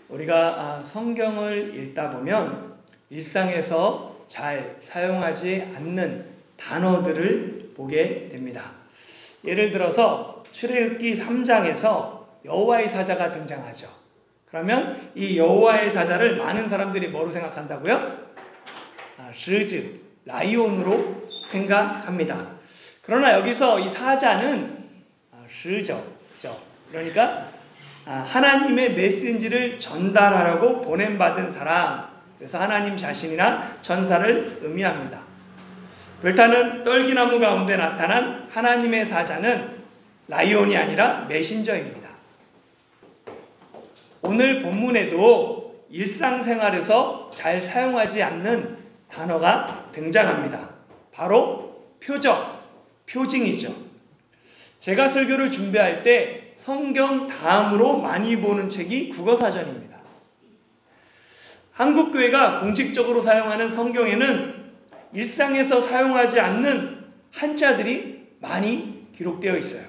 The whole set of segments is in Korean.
우리가 성경을 읽다 보면 일상에서 잘 사용하지 않는 단어들을 보게 됩니다. 예를 들어서 출애굽기 3장에서 여호와의 사자가 등장하죠. 그러면 이 여호와의 사자를 많은 사람들이 뭐로 생각한다고요? 르즈, 라이온으로 생각합니다. 그러나 여기서 이 사자는 르죠. 그러니까 하나님의 메시지를 전달하라고 보냄받은 사람, 그래서 하나님 자신이나 전사를 의미합니다. 불타는 떨기나무 가운데 나타난 하나님의 사자는 라이온이 아니라 메신저입니다. 오늘 본문에도 일상생활에서 잘 사용하지 않는 단어가 등장합니다. 바로 표적, 표징이죠. 제가 설교를 준비할 때 성경 다음으로 많이 보는 책이 국어사전입니다. 한국교회가 공식적으로 사용하는 성경에는 일상에서 사용하지 않는 한자들이 많이 기록되어 있어요.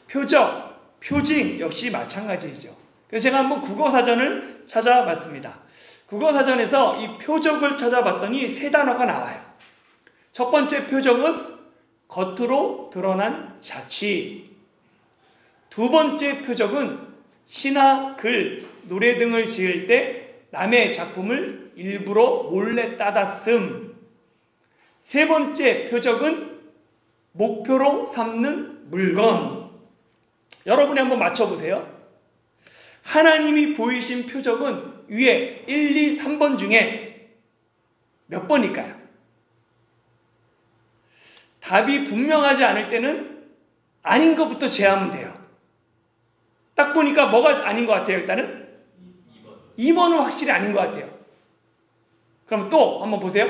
표적, 표징 역시 마찬가지이죠. 그래서 제가 한번 국어사전을 찾아봤습니다. 국어사전에서 이 표적을 찾아봤더니 세 단어가 나와요. 첫 번째 표적은 겉으로 드러난 자취. 두 번째 표적은 시나 글, 노래 등을 지을 때 남의 작품을 일부러 몰래 따다씀. 세 번째 표적은 목표로 삼는 물건. 여러분이 한번 맞춰보세요. 하나님이 보이신 표적은 위에 1, 2, 3번 중에 몇 번일까요? 답이 분명하지 않을 때는 아닌 것부터 제하면 돼요. 딱 보니까 뭐가 아닌 것 같아요? 일단은 2번은 확실히 아닌 것 같아요. 그럼 또 한번 보세요.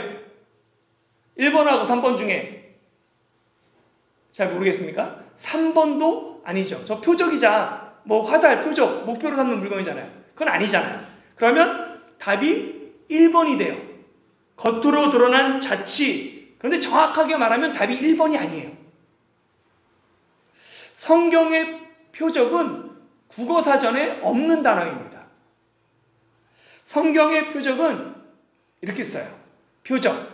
1번하고 3번 중에 잘 모르겠습니까? 3번도 아니죠. 저 표적이자 뭐 화살, 표적, 목표로 삼는 물건이잖아요. 그건 아니잖아요. 그러면 답이 1번이 돼요. 겉으로 드러난 자취. 그런데 정확하게 말하면 답이 1번이 아니에요. 성경의 표적은 국어사전에 없는 단어입니다. 성경의 표적은 이렇게 써요. 표적.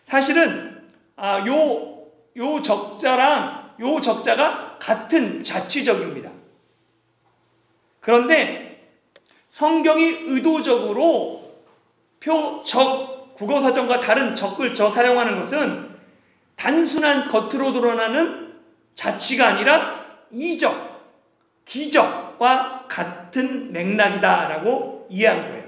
사실은 요 적자랑 요 적자가 같은 자취적입니다. 그런데 성경이 의도적으로 표적, 국어사전과 다른 적을 사용하는 것은 단순한 겉으로 드러나는 자취가 아니라 이적, 기적과 같은 맥락이다라고 이해한 거예요.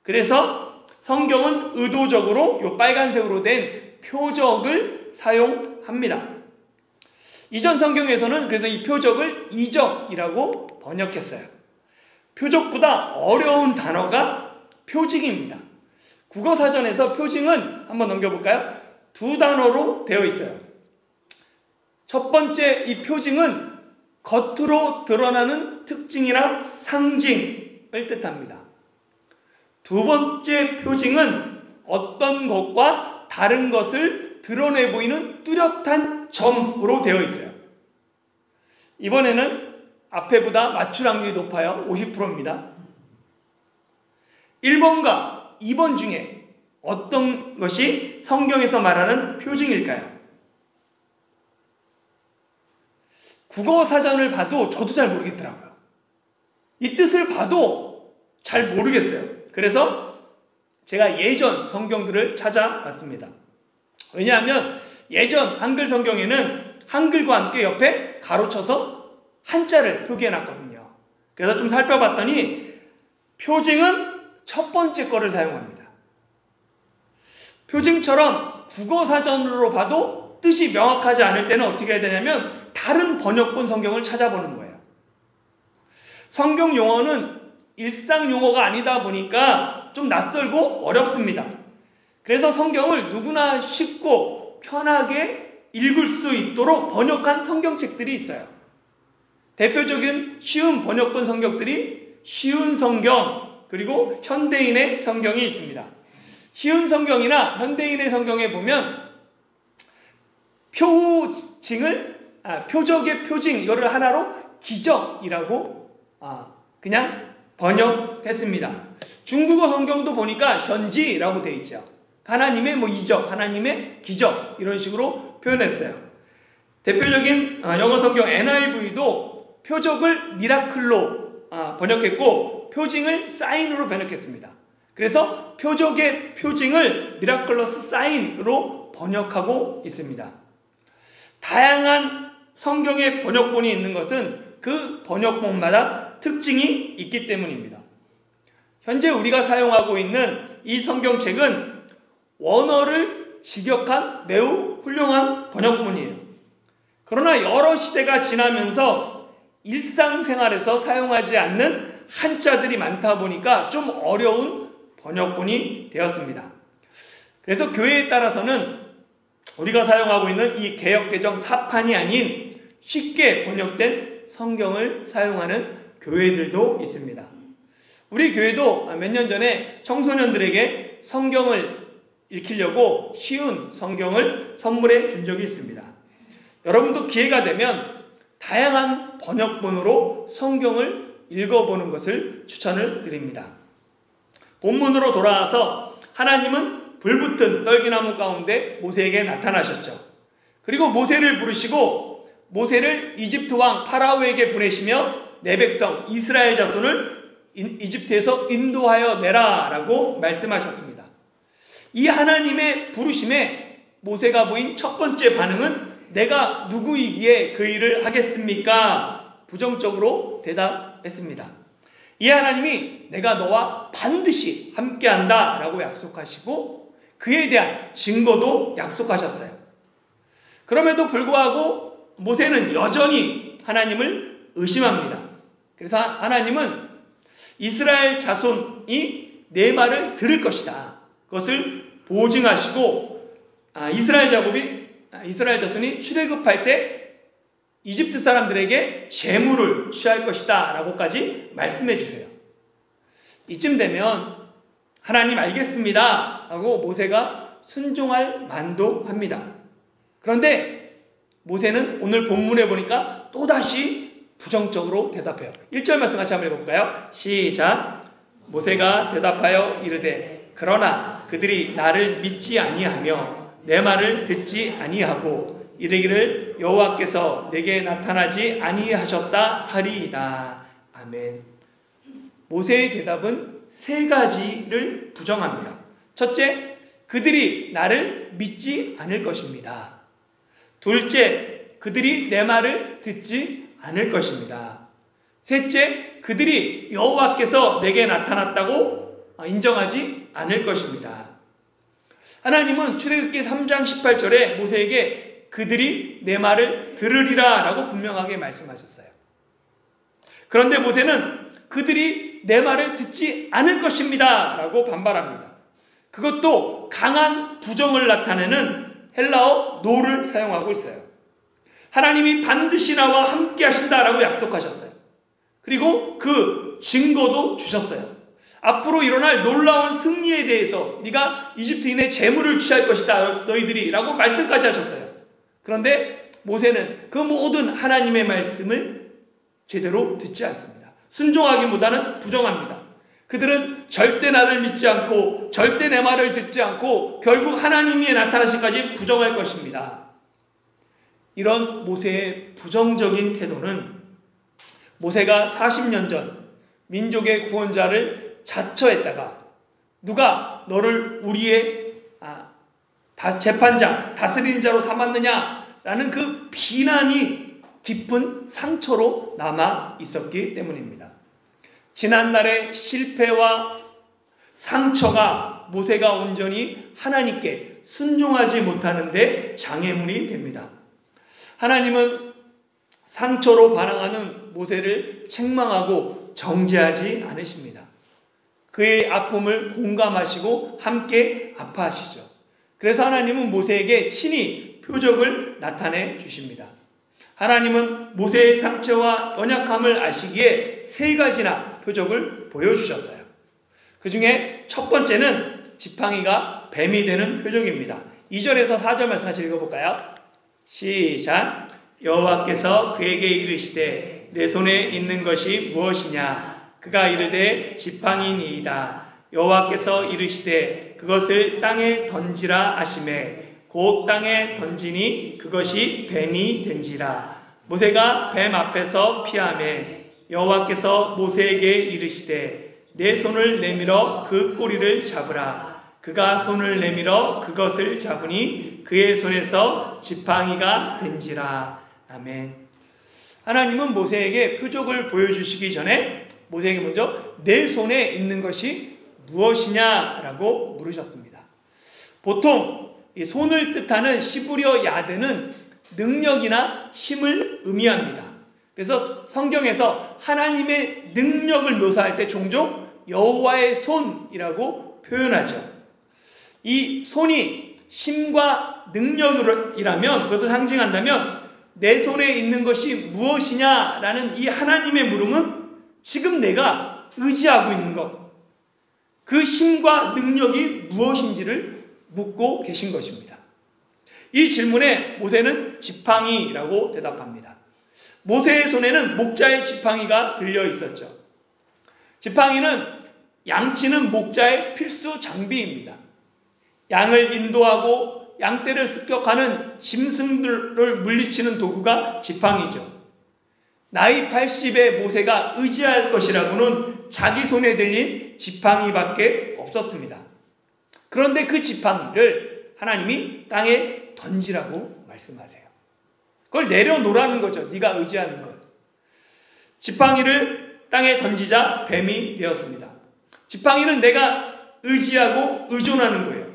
그래서 성경은 의도적으로 요 빨간색으로 된 표적을 사용합니다. 이전 성경에서는 그래서 이 표적을 이적이라고 번역했어요. 표적보다 어려운 단어가 표징입니다. 국어사전에서 표징은 한번 넘겨볼까요? 두 단어로 되어 있어요. 첫 번째 이 표징은 겉으로 드러나는 특징이나 상징을 뜻합니다. 두 번째 표징은 어떤 것과 다른 것을 드러내 보이는 뚜렷한 점으로 되어 있어요. 이번에는 앞에보다 맞출 확률이 높아요. 50%입니다. 1번과 2번 중에 어떤 것이 성경에서 말하는 표징일까요? 국어사전을 봐도 저도 잘 모르겠더라고요. 이 뜻을 봐도 잘 모르겠어요. 그래서 제가 예전 성경들을 찾아봤습니다. 왜냐하면 예전 한글 성경에는 한글과 함께 옆에 가로쳐서 한자를 표기해놨거든요. 그래서 좀 살펴봤더니 표징은 첫 번째 거를 사용합니다. 표징처럼 국어사전으로 봐도 뜻이 명확하지 않을 때는 어떻게 해야 되냐면 다른 번역본 성경을 찾아보는 거예요. 성경 용어는 일상 용어가 아니다 보니까 좀 낯설고 어렵습니다. 그래서 성경을 누구나 쉽고 편하게 읽을 수 있도록 번역한 성경책들이 있어요. 대표적인 쉬운 번역본 성경들이 쉬운 성경, 그리고 현대인의 성경이 있습니다. 쉬운 성경이나 현대인의 성경에 보면 표적의 표징, 이거를 하나로 기적이라고 그냥 번역했습니다. 중국어 성경도 보니까 현지라고 되어 있죠. 하나님의 이적, 하나님의 기적 이런 식으로 표현했어요. 대표적인 영어 성경 NIV도 표적을 미라클로 번역했고 표징을 사인으로 번역했습니다. 그래서 표적의 표징을 미라클러스 사인으로 번역하고 있습니다. 다양한 성경의 번역본이 있는 것은 그 번역본마다 특징이 있기 때문입니다. 현재 우리가 사용하고 있는 이 성경책은 원어를 직역한 매우 훌륭한 번역본이에요. 그러나 여러 시대가 지나면서 일상생활에서 사용하지 않는 한자들이 많다 보니까 좀 어려운 번역본이 되었습니다. 그래서 교회에 따라서는 우리가 사용하고 있는 이 개역개정 4판이 아닌 쉽게 번역된 성경을 사용하는 교회들도 있습니다. 우리 교회도 몇 년 전에 청소년들에게 성경을 읽히려고 쉬운 성경을 선물해 준 적이 있습니다. 여러분도 기회가 되면 다양한 번역본으로 성경을 읽어보는 것을 추천을 드립니다. 본문으로 돌아와서 하나님은 불붙은 떨기나무 가운데 모세에게 나타나셨죠. 그리고 모세를 부르시고 모세를 이집트 왕 파라오에게 보내시며 내 백성 이스라엘 자손을 이집트에서 인도하여 내라 라고 말씀하셨습니다. 이 하나님의 부르심에 모세가 보인 첫 번째 반응은 내가 누구이기에 그 일을 하겠습니까? 부정적으로 대답했습니다. 이 하나님이 내가 너와 반드시 함께한다 라고 약속하시고 그에 대한 증거도 약속하셨어요. 그럼에도 불구하고 모세는 여전히 하나님을 의심합니다. 그래서 하나님은 이스라엘 자손이 내 말을 들을 것이다. 그것을 보증하시고 이스라엘 자손이 출애굽할 때 이집트 사람들에게 재물을 취할 것이다 라고까지 말씀해 주세요. 이쯤 되면 하나님 알겠습니다 하고 모세가 순종할 만도 합니다. 그런데 모세는 오늘 본문에 보니까 또다시 부정적으로 대답해요. 1절 말씀 같이 한번 읽어볼까요? 시작. 모세가 대답하여 이르되 그러나 그들이 나를 믿지 아니하며 내 말을 듣지 아니하고 이르기를 여호와께서 내게 나타나지 아니하셨다 하리이다. 아멘. 모세의 대답은 세 가지를 부정합니다. 첫째, 그들이 나를 믿지 않을 것입니다. 둘째, 그들이 내 말을 듣지 않을 것입니다. 셋째, 그들이 여호와께서 내게 나타났다고 인정하지 않을 것입니다. 하나님은 출애굽기 3장 18절에 모세에게 그들이 내 말을 들으리라 라고 분명하게 말씀하셨어요. 그런데 모세는 그들이 내 말을 듣지 않을 것입니다 라고 반발합니다. 그것도 강한 부정을 나타내는 헬라어 노를 사용하고 있어요. 하나님이 반드시 나와 함께 하신다라고 약속하셨어요. 그리고 그 증거도 주셨어요. 앞으로 일어날 놀라운 승리에 대해서 네가 이집트인의 재물을 취할 것이다 너희들이 라고 말씀까지 하셨어요. 그런데 모세는 그 모든 하나님의 말씀을 제대로 듣지 않습니다. 순종하기보다는 부정합니다. 그들은 절대 나를 믿지 않고 절대 내 말을 듣지 않고 결국 하나님이 나타나시기까지 부정할 것입니다. 이런 모세의 부정적인 태도는 모세가 40년 전 민족의 구원자를 자처했다가 누가 너를 우리의 재판장, 다스리는 자로 삼았느냐라는 그 비난이 깊은 상처로 남아 있었기 때문입니다. 지난날의 실패와 상처가 모세가 온전히 하나님께 순종하지 못하는 데 장애물이 됩니다. 하나님은 상처로 반항하는 모세를 책망하고 정죄하지 않으십니다. 그의 아픔을 공감하시고 함께 아파하시죠. 그래서 하나님은 모세에게 친히 표적을 나타내 주십니다. 하나님은 모세의 상처와 연약함을 아시기에 세 가지나 표적을 보여주셨어요. 그 중에 첫 번째는 지팡이가 뱀이 되는 표적입니다. 2절에서 4절 말씀 같이 읽어볼까요? 시작. 여호와께서 그에게 이르시되 내 손에 있는 것이 무엇이냐? 그가 이르되 지팡이니이다. 여호와께서 이르시되 그것을 땅에 던지라 하시매 곧 땅에 던지니 그것이 뱀이 된지라. 모세가 뱀 앞에서 피하매 여호와께서 모세에게 이르시되 내 손을 내밀어 그 꼬리를 잡으라. 그가 손을 내밀어 그것을 잡으니 그의 손에서 지팡이가 된지라. 아멘. 하나님은 모세에게 표적을 보여주시기 전에 모세에게 먼저 내 손에 있는 것이 무엇이냐라고 물으셨습니다. 보통 이 손을 뜻하는 시브리어 야드는 능력이나 힘을 의미합니다. 그래서 성경에서 하나님의 능력을 묘사할 때 종종 여호와의 손이라고 표현하죠. 이 손이 힘과 능력이라면, 그것을 상징한다면 내 손에 있는 것이 무엇이냐라는 이 하나님의 물음은 지금 내가 의지하고 있는 것, 그 힘과 능력이 무엇인지를 묻고 계신 것입니다. 이 질문에 모세는 지팡이라고 대답합니다. 모세의 손에는 목자의 지팡이가 들려 있었죠. 지팡이는 양치는 목자의 필수 장비입니다. 양을 인도하고 양떼를 습격하는 짐승들을 물리치는 도구가 지팡이죠. 나이 80의 모세가 의지할 것이라고는 자기 손에 들린 지팡이밖에 없었습니다. 그런데 그 지팡이를 하나님이 땅에 던지라고 말씀하세요. 그걸 내려놓으라는 거죠. 네가 의지하는 것. 지팡이를 땅에 던지자 뱀이 되었습니다. 지팡이는 내가 의지하고 의존하는 거예요.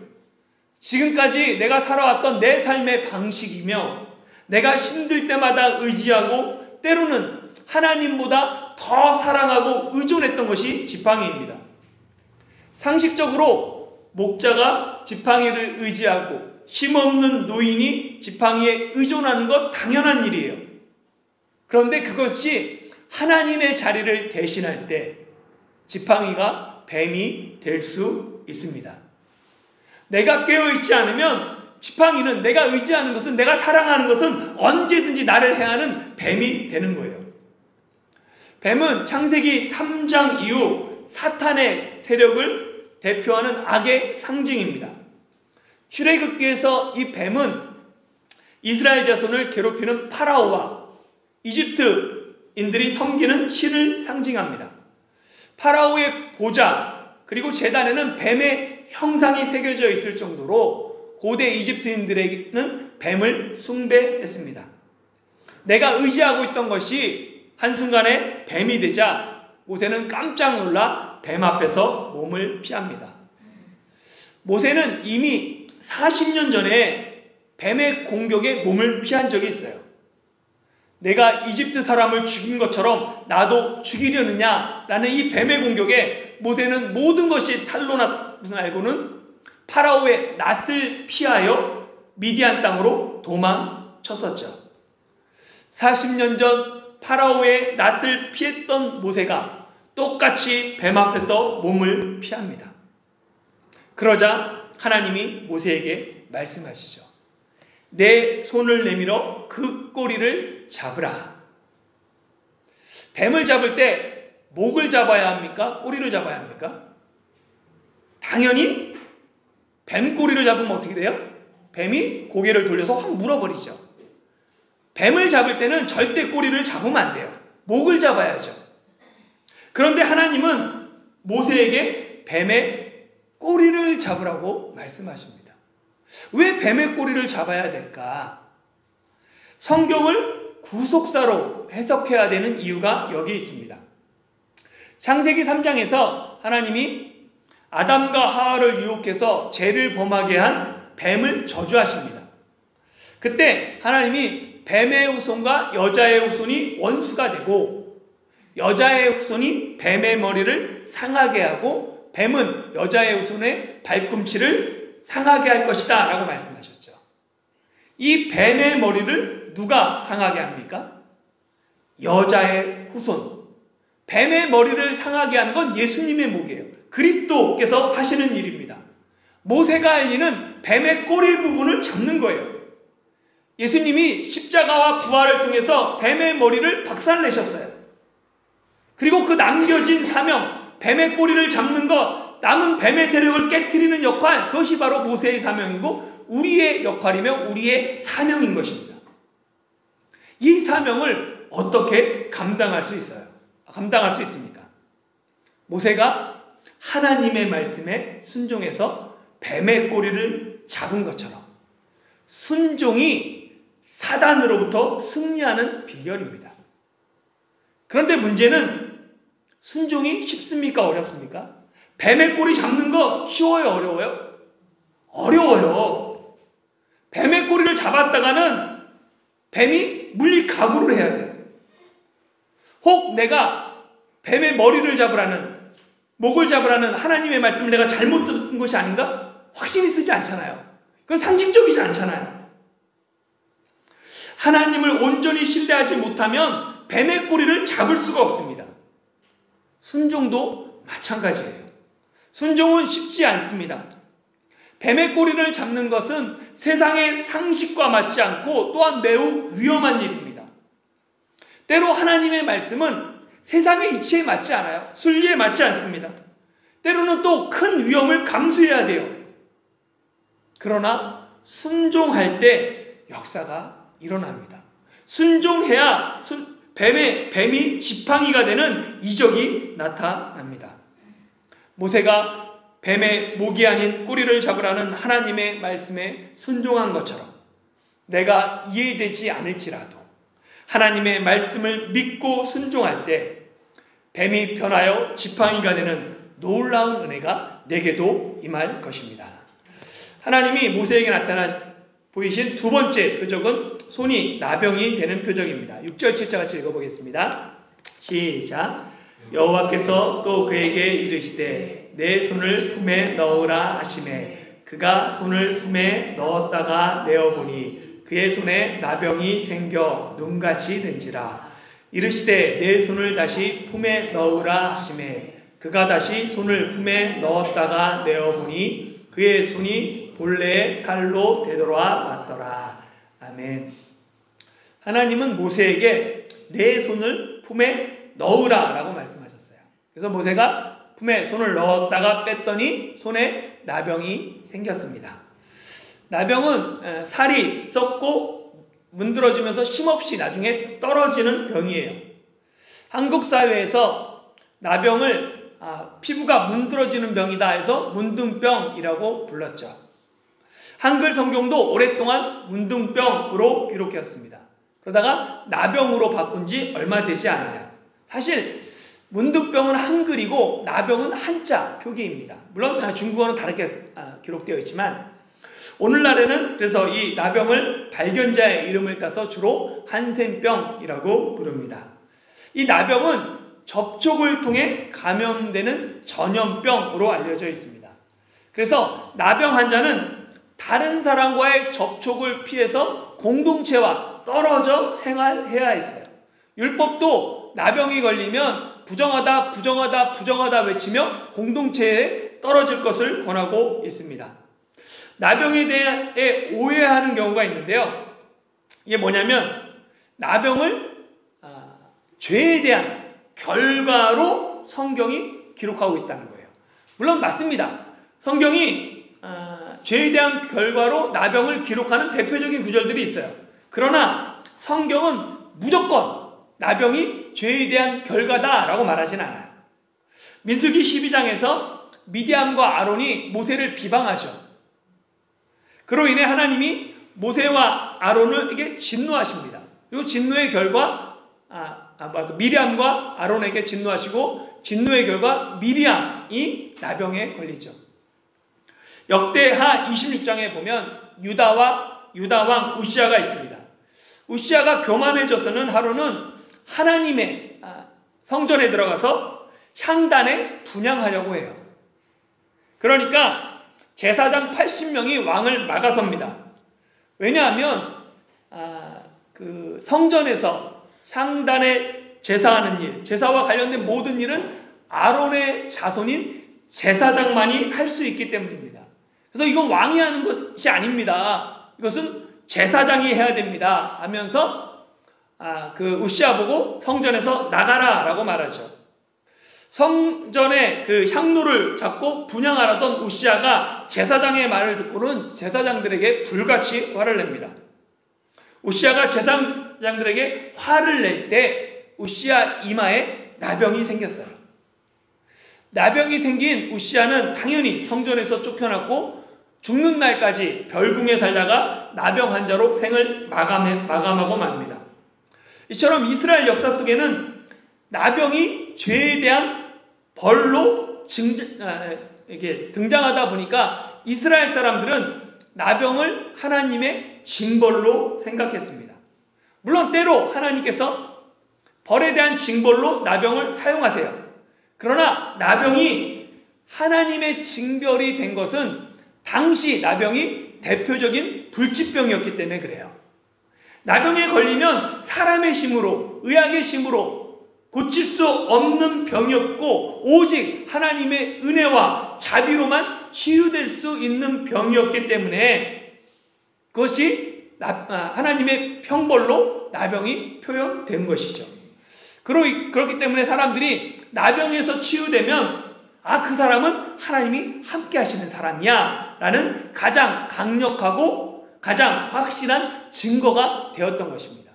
지금까지 내가 살아왔던 내 삶의 방식이며 내가 힘들 때마다 의지하고 때로는 하나님보다 더 사랑하고 의존했던 것이 지팡이입니다. 상식적으로 목자가 지팡이를 의지하고 힘없는 노인이 지팡이에 의존하는 것 당연한 일이에요. 그런데 그것이 하나님의 자리를 대신할 때 지팡이가 뱀이 될 수 있습니다. 내가 깨어있지 않으면 지팡이는, 내가 의지하는 것은, 내가 사랑하는 것은 언제든지 나를 해하는 뱀이 되는 거예요. 뱀은 창세기 3장 이후 사탄의 세력을 대표하는 악의 상징입니다. 출애굽기에서 이 뱀은 이스라엘 자손을 괴롭히는 파라오와 이집트인들이 섬기는 신을 상징합니다. 파라오의 보좌 그리고 제단에는 뱀의 형상이 새겨져 있을 정도로 고대 이집트인들에게는 뱀을 숭배했습니다. 내가 의지하고 있던 것이 한순간에 뱀이 되자 모세는 깜짝 놀라 뱀 앞에서 몸을 피합니다. 모세는 이미 40년 전에 뱀의 공격에 몸을 피한 적이 있어요. 내가 이집트 사람을 죽인 것처럼 나도 죽이려느냐라는 이 뱀의 공격에 모세는 모든 것이 탄로났음을 알고는 파라오의 낯을 피하여 미디안 땅으로 도망쳤었죠. 40년 전 파라오의 낯을 피했던 모세가 똑같이 뱀 앞에서 몸을 피합니다. 그러자 하나님이 모세에게 말씀하시죠. 내 손을 내밀어 그 꼬리를 잡으라. 뱀을 잡을 때 목을 잡아야 합니까? 꼬리를 잡아야 합니까? 당연히 뱀 꼬리를 잡으면 어떻게 돼요? 뱀이 고개를 돌려서 확 물어버리죠. 뱀을 잡을 때는 절대 꼬리를 잡으면 안 돼요. 목을 잡아야죠. 그런데 하나님은 모세에게 뱀의 꼬리를 잡으라고 말씀하십니다. 왜 뱀의 꼬리를 잡아야 될까? 성경을 구속사로 해석해야 되는 이유가 여기 있습니다. 창세기 3장에서 하나님이 아담과 하와를 유혹해서 죄를 범하게 한 뱀을 저주하십니다. 그때 하나님이 뱀의 후손과 여자의 후손이 원수가 되고 여자의 후손이 뱀의 머리를 상하게 하고 뱀은 여자의 후손의 발꿈치를 상하게 할 것이다 라고 말씀하셨죠. 이 뱀의 머리를 누가 상하게 합니까? 여자의 후손. 뱀의 머리를 상하게 하는 건 예수님의 목이에요. 그리스도께서 하시는 일입니다. 모세가 할 일은 뱀의 꼬리 부분을 잡는 거예요. 예수님이 십자가와 부활을 통해서 뱀의 머리를 박살내셨어요. 그리고 그 남겨진 사명, 뱀의 꼬리를 잡는 것, 남은 뱀의 세력을 깨트리는 역할, 그것이 바로 모세의 사명이고 우리의 역할이며 우리의 사명인 것입니다. 이 사명을 어떻게 감당할 수 있어요? 감당할 수 있습니까? 모세가 하나님의 말씀에 순종해서 뱀의 꼬리를 잡은 것처럼 순종이 사단으로부터 승리하는 비결입니다. 그런데 문제는 순종이 쉽습니까? 어렵습니까? 뱀의 꼬리 잡는 거 쉬워요? 어려워요? 어려워요. 뱀의 꼬리를 잡았다가는 뱀이 물릴 각오를 해야 돼요. 혹 내가 뱀의 머리를 잡으라는, 목을 잡으라는 하나님의 말씀을 내가 잘못 듣은 것이 아닌가? 확신이 쓰지 않잖아요. 그건 상식적이지 않잖아요. 하나님을 온전히 신뢰하지 못하면 뱀의 꼬리를 잡을 수가 없습니다. 순종도 마찬가지예요. 순종은 쉽지 않습니다. 뱀의 꼬리를 잡는 것은 세상의 상식과 맞지 않고 또한 매우 위험한 일입니다. 때로 하나님의 말씀은 세상의 이치에 맞지 않아요. 순리에 맞지 않습니다. 때로는 또 큰 위험을 감수해야 돼요. 그러나 순종할 때 역사가 일어납니다. 순종해야 뱀이 지팡이가 되는 이적이 나타납니다. 모세가 뱀의 목이 아닌 꼬리를 잡으라는 하나님의 말씀에 순종한 것처럼 내가 이해되지 않을지라도 하나님의 말씀을 믿고 순종할 때 뱀이 변하여 지팡이가 되는 놀라운 은혜가 내게도 임할 것입니다. 하나님이 모세에게 나타나 보이신 두 번째 표적은 손이 나병이 되는 표적입니다. 6절 7절 같이 읽어보겠습니다. 시작. 여호와께서 또 그에게 이르시되 내 손을 품에 넣으라 하시매 그가 손을 품에 넣었다가 내어보니 그의 손에 나병이 생겨 눈같이 된지라. 이르시되 내 손을 다시 품에 넣으라 하시매 그가 다시 손을 품에 넣었다가 내어보니 그의 손이 본래의 살로 되돌아 왔더라. 아멘. 하나님은 모세에게 내 손을 품에 넣으라 라고 말씀하셨어요. 그래서 모세가 품에 손을 넣었다가 뺐더니 손에 나병이 생겼습니다. 나병은 살이 썩고 문드러지면서 쉼없이 나중에 떨어지는 병이에요. 한국 사회에서 나병을 피부가 문드러지는 병이다 해서 문둥병이라고 불렀죠. 한글 성경도 오랫동안 문둥병으로 기록했습니다. 그러다가 나병으로 바꾼 지 얼마 되지 않아요. 사실 문둥병은 한글이고 나병은 한자 표기입니다. 물론 중국어는 다르게 기록되어 있지만 오늘날에는 그래서 이 나병을 발견자의 이름을 따서 주로 한센병이라고 부릅니다. 이 나병은 접촉을 통해 감염되는 전염병으로 알려져 있습니다. 그래서 나병 환자는 다른 사람과의 접촉을 피해서 공동체와 떨어져 생활해야 했어요. 율법도 나병이 걸리면 부정하다, 부정하다, 부정하다 외치며 공동체에 떨어질 것을 권하고 있습니다. 나병에 대해 오해하는 경우가 있는데요. 이게 뭐냐면 나병을 죄에 대한 결과로 성경이 기록하고 있다는 거예요. 물론 맞습니다. 성경이 죄에 대한 결과로 나병을 기록하는 대표적인 구절들이 있어요. 그러나 성경은 무조건 나병이 죄에 대한 결과다라고 말하진 않아요. 민수기 12장에서 미디암과 아론이 모세를 비방하죠. 그로 인해 하나님이 모세와 아론에게 진노하십니다. 그리고 진노의 결과 미리암과 아론에게 진노하시고 진노의 결과 미리암이 나병에 걸리죠. 역대하 26장에 보면 유다 왕 우시아가 있습니다. 우시아가 교만해져서는 하루는 하나님의 성전에 들어가서 향단에 분향하려고 해요. 그러니까 제사장 80명이 왕을 막아섭니다. 왜냐하면 그 성전에서 향단에 제사하는 일, 제사와 관련된 모든 일은 아론의 자손인 제사장만이 할 수 있기 때문입니다. 그래서 이건 왕이 하는 것이 아닙니다. 이것은 제사장이 해야 됩니다 하면서 그 우시아 보고 성전에서 나가라 라고 말하죠. 성전에 그 향로를 잡고 분향하라던 우시아가 제사장의 말을 듣고는 제사장들에게 불같이 화를 냅니다. 우시아가 제사장들에게 화를 낼 때 우시아 이마에 나병이 생겼어요. 나병이 생긴 우시아는 당연히 성전에서 쫓겨났고 죽는 날까지 별궁에 살다가 나병 환자로 생을 마감하고 맙니다. 이처럼 이스라엘 역사 속에는 나병이 죄에 대한 벌로 등장하다 보니까 이스라엘 사람들은 나병을 하나님의 징벌로 생각했습니다. 물론 때로 하나님께서 벌에 대한 징벌로 나병을 사용하세요. 그러나 나병이 하나님의 징벌이 된 것은 당시 나병이 대표적인 불치병이었기 때문에 그래요. 나병에 걸리면 사람의 힘으로, 의학의 힘으로 고칠 수 없는 병이었고 오직 하나님의 은혜와 자비로만 치유될 수 있는 병이었기 때문에 그것이 하나님의 형벌로 나병이 표현된 것이죠. 그렇기 때문에 사람들이 나병에서 치유되면 그 사람은 하나님이 함께 하시는 사람이야 라는 가장 강력하고 가장 확실한 증거가 되었던 것입니다.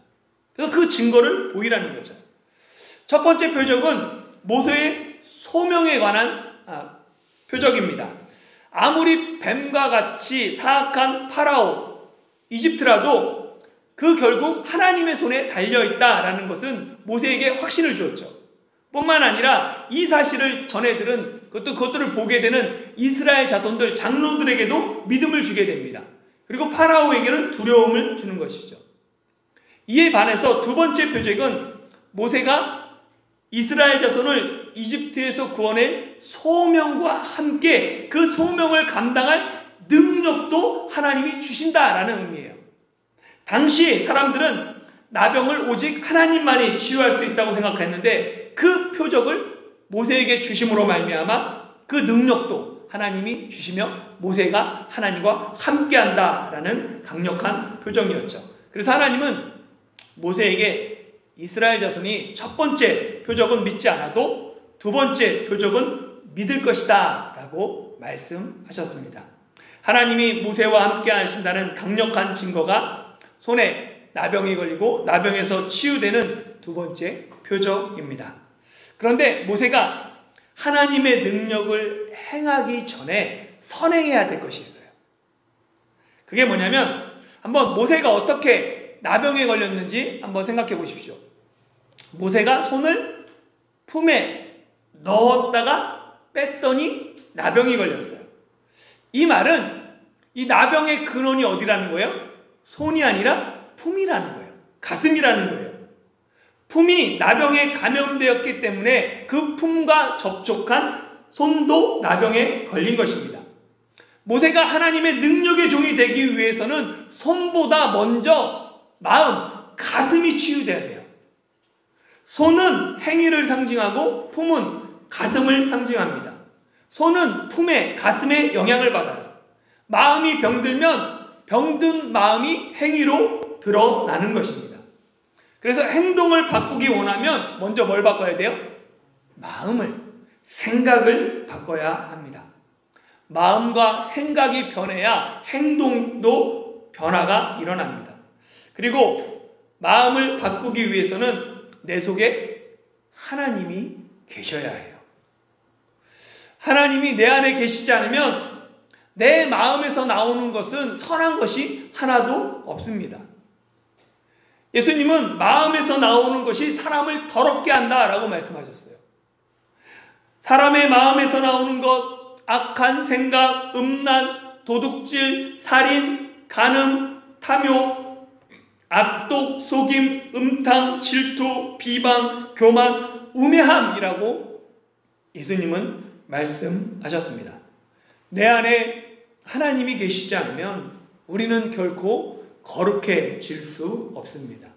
그래서 그 증거를 보이라는 거죠. 첫 번째 표적은 모세의 소명에 관한 표적입니다. 아무리 뱀과 같이 사악한 파라오, 이집트라도 그 결국 하나님의 손에 달려있다라는 것은 모세에게 확신을 주었죠. 뿐만 아니라 이 사실을 전해들은 그것들을 보게 되는 이스라엘 자손들, 장로들에게도 믿음을 주게 됩니다. 그리고 파라오에게는 두려움을 주는 것이죠. 이에 반해서 두 번째 표적은 모세가 이스라엘 자손을 이집트에서 구원할 소명과 함께 그 소명을 감당할 능력도 하나님이 주신다라는 의미예요. 당시 사람들은 나병을 오직 하나님만이 치유할 수 있다고 생각했는데 그 표적을 모세에게 주심으로 말미암아 그 능력도 하나님이 주시며 모세가 하나님과 함께한다라는 강력한 표적이었죠. 그래서 하나님은 모세에게 이스라엘 자손이 첫 번째 표적은 믿지 않아도 두 번째 표적은 믿을 것이다 라고 말씀하셨습니다. 하나님이 모세와 함께 하신다는 강력한 증거가 손에 나병이 걸리고 나병에서 치유되는 두 번째 표적입니다. 그런데 모세가 하나님의 능력을 행하기 전에 선행해야 될 것이 있어요. 그게 뭐냐면 한번 모세가 어떻게 나병에 걸렸는지 한번 생각해 보십시오. 모세가 손을 품에 넣었다가 뺐더니 나병이 걸렸어요. 이 말은 이 나병의 근원이 어디라는 거예요? 손이 아니라 품이라는 거예요. 가슴이라는 거예요. 품이 나병에 감염되었기 때문에 그 품과 접촉한 손도 나병에 걸린 것입니다. 모세가 하나님의 능력의 종이 되기 위해서는 손보다 먼저 마음, 가슴이 치유돼야 돼요. 손은 행위를 상징하고 품은 가슴을 상징합니다. 손은 품에, 가슴에 영향을 받아요. 마음이 병들면 병든 마음이 행위로 드러나는 것입니다. 그래서 행동을 바꾸기 원하면 먼저 뭘 바꿔야 돼요? 마음을, 생각을 바꿔야 합니다. 마음과 생각이 변해야 행동도 변화가 일어납니다. 그리고 마음을 바꾸기 위해서는 내 속에 하나님이 계셔야 해요. 하나님이 내 안에 계시지 않으면 내 마음에서 나오는 것은 선한 것이 하나도 없습니다. 예수님은 마음에서 나오는 것이 사람을 더럽게 한다라고 말씀하셨어요. 사람의 마음에서 나오는 것, 악한 생각, 음란, 도둑질, 살인, 간음, 탐욕, 악독, 속임, 음탕, 질투, 비방, 교만, 우매함이라고 예수님은 말씀하셨습니다. 내 안에 하나님이 계시지 않으면 우리는 결코 거룩해질 수 없습니다.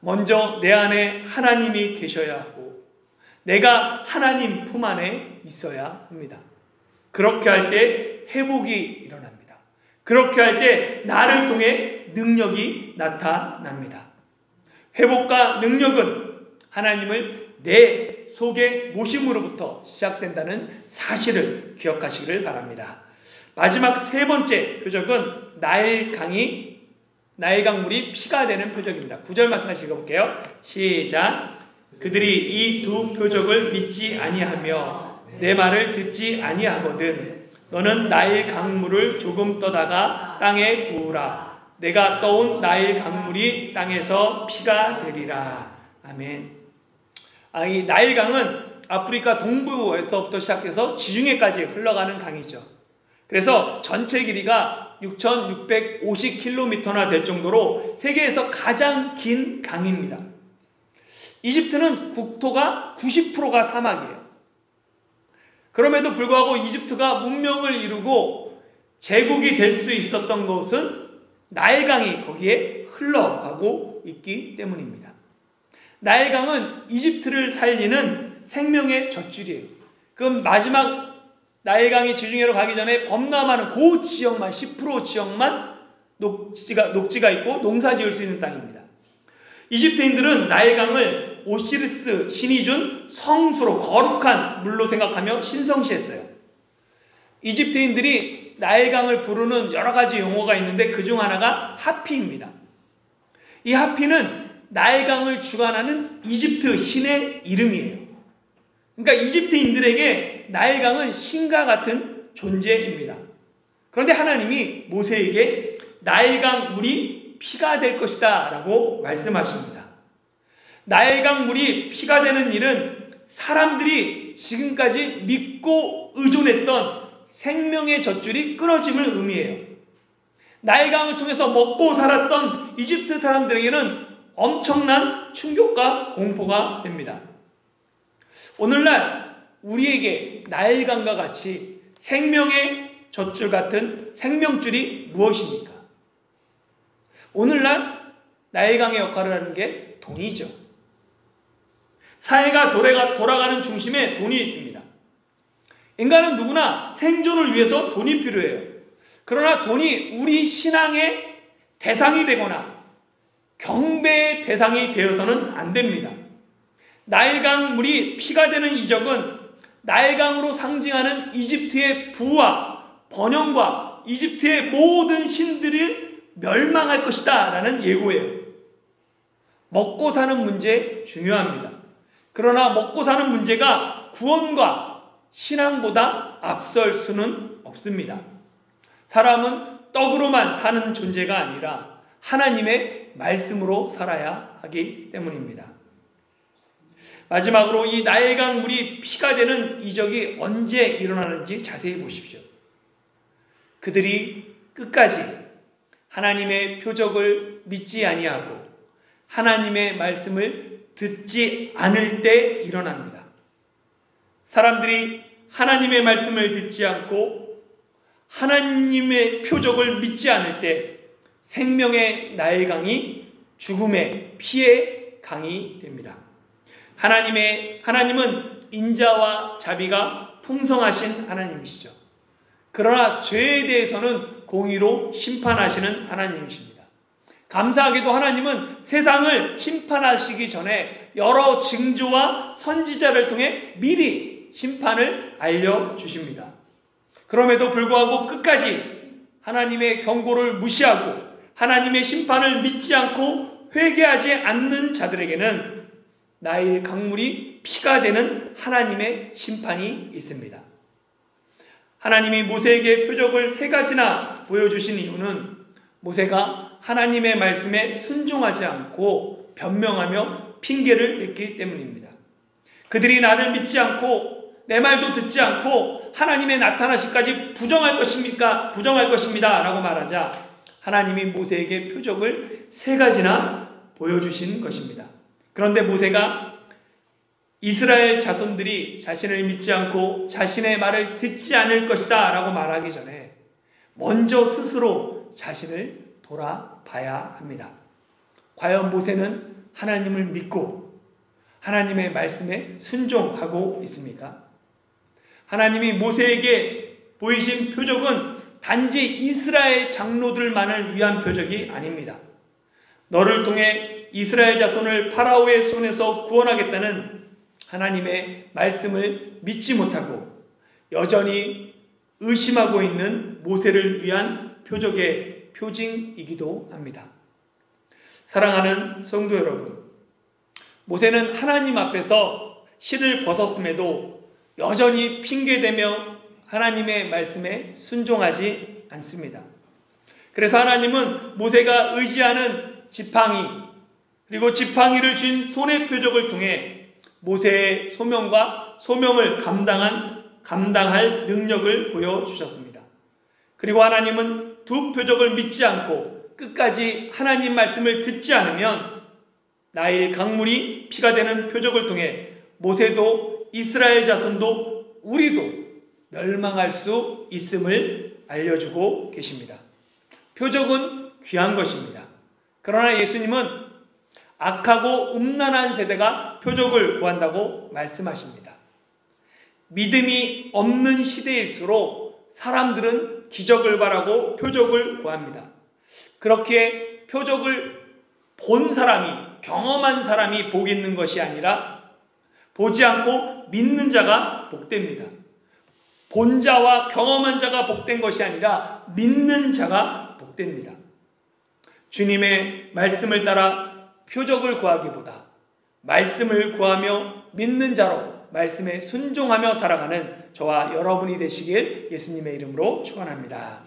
먼저 내 안에 하나님이 계셔야 하고 내가 하나님 품 안에 있어야 합니다. 그렇게 할 때 회복이 일어납니다. 그렇게 할 때 나를 통해 능력이 나타납니다. 회복과 능력은 하나님을 내 속의 모심으로부터 시작된다는 사실을 기억하시기를 바랍니다. 마지막 세 번째 표적은 나일 강물이 피가 되는 표적입니다. 9절 말씀 다시 읽어볼게요. 시작. 그들이 이 두 표적을 믿지 아니하며 내 말을 듣지 아니하거든 너는 나일 강물을 조금 떠다가 땅에 부으라. 내가 떠온 나일 강물이 땅에서 피가 되리라. 아멘. 이 나일강은 아프리카 동부에서부터 시작해서 지중해까지 흘러가는 강이죠. 그래서 전체 길이가 6,650km나 될 정도로 세계에서 가장 긴 강입니다. 이집트는 국토가 90%가 사막이에요. 그럼에도 불구하고 이집트가 문명을 이루고 제국이 될 수 있었던 것은 나일강이 거기에 흘러가고 있기 때문입니다. 나일강은 이집트를 살리는 생명의 젖줄이에요. 그럼 마지막 나일강이 지중해로 가기 전에 범람하는 그 지역만 10% 지역만 녹지가 있고 농사 지을 수 있는 땅입니다. 이집트인들은 나일강을 오시리스 신이 준 성수로 거룩한 물로 생각하며 신성시했어요. 이집트인들이 나일강을 부르는 여러 가지 용어가 있는데 그중 하나가 하피입니다. 이 하피는 나일강을 주관하는 이집트 신의 이름이에요. 그러니까 이집트인들에게 나일강은 신과 같은 존재입니다. 그런데 하나님이 모세에게 나일강 물이 피가 될 것이다 라고 말씀하십니다. 나일강 물이 피가 되는 일은 사람들이 지금까지 믿고 의존했던 생명의 젖줄이 끊어짐을 의미해요. 나일강을 통해서 먹고 살았던 이집트 사람들에게는 엄청난 충격과 공포가 됩니다. 오늘날 우리에게 나일강과 같이 생명의 젖줄 같은 생명줄이 무엇입니까? 오늘날 나일강의 역할을 하는 게 돈이죠. 사회가 돌아가는 중심에 돈이 있습니다. 인간은 누구나 생존을 위해서 돈이 필요해요. 그러나 돈이 우리 신앙의 대상이 되거나 경배의 대상이 되어서는 안 됩니다. 나일강 물이 피가 되는 이적은 나일강으로 상징하는 이집트의 부와 번영과 이집트의 모든 신들이 멸망할 것이다 라는 예고예요. 먹고 사는 문제 중요합니다. 그러나 먹고 사는 문제가 구원과 신앙보다 앞설 수는 없습니다. 사람은 떡으로만 사는 존재가 아니라 하나님의 말씀으로 살아야 하기 때문입니다. 마지막으로 이 나일강 물이 피가 되는 이적이 언제 일어나는지 자세히 보십시오. 그들이 끝까지 하나님의 표적을 믿지 아니하고 하나님의 말씀을 듣지 않을 때 일어납니다. 사람들이 하나님의 말씀을 듣지 않고 하나님의 표적을 믿지 않을 때 생명의 나일강이 죽음의 피의 강이 됩니다. 하나님은 인자와 자비가 풍성하신 하나님이시죠. 그러나 죄에 대해서는 공의로 심판하시는 하나님이십니다. 감사하게도 하나님은 세상을 심판하시기 전에 여러 징조와 선지자를 통해 미리 심판을 알려주십니다. 그럼에도 불구하고 끝까지 하나님의 경고를 무시하고 하나님의 심판을 믿지 않고 회개하지 않는 자들에게는 나일 강물이 피가 되는 하나님의 심판이 있습니다. 하나님이 모세에게 표적을 3가지나 보여주신 이유는 모세가 하나님의 말씀에 순종하지 않고 변명하며 핑계를 댔기 때문입니다. 그들이 나를 믿지 않고 내 말도 듣지 않고 하나님의 나타나시기까지 부정할 것입니다 라고 말하자 하나님이 모세에게 표적을 3가지나 보여주신 것입니다. 그런데 모세가 이스라엘 자손들이 자신을 믿지 않고 자신의 말을 듣지 않을 것이다 라고 말하기 전에 먼저 스스로 자신을 돌아봐야 합니다. 과연 모세는 하나님을 믿고 하나님의 말씀에 순종하고 있습니까? 하나님이 모세에게 보이신 표적은 단지 이스라엘 장로들만을 위한 표적이 아닙니다. 너를 통해 이스라엘 자손을 파라오의 손에서 구원하겠다는 하나님의 말씀을 믿지 못하고 여전히 의심하고 있는 모세를 위한 표적의 표징이기도 합니다. 사랑하는 성도 여러분, 모세는 하나님 앞에서 실을 벗었음에도 여전히 핑계대며 하나님의 말씀에 순종하지 않습니다. 그래서 하나님은 모세가 의지하는 지팡이, 그리고 지팡이를 쥔 손의 표적을 통해 모세의 소명을 감당할 능력을 보여주셨습니다. 그리고 하나님은 두 표적을 믿지 않고 끝까지 하나님 말씀을 듣지 않으면 나일 강물이 피가 되는 표적을 통해 모세도 이스라엘 자손도 우리도 멸망할 수 있음을 알려주고 계십니다. 표적은 귀한 것입니다. 그러나 예수님은 악하고 음란한 세대가 표적을 구한다고 말씀하십니다. 믿음이 없는 시대일수록 사람들은 기적을 바라고 표적을 구합니다. 그렇게 표적을 본 사람이, 경험한 사람이 복 있는 것이 아니라 보지 않고 믿는 자가 복됩니다. 본 자와 경험한 자가 복된 것이 아니라 믿는 자가 복됩니다. 주님의 말씀을 따라 표적을 구하기보다 말씀을 구하며 믿는 자로 말씀에 순종하며 살아가는 저와 여러분이 되시길 예수님의 이름으로 축원합니다.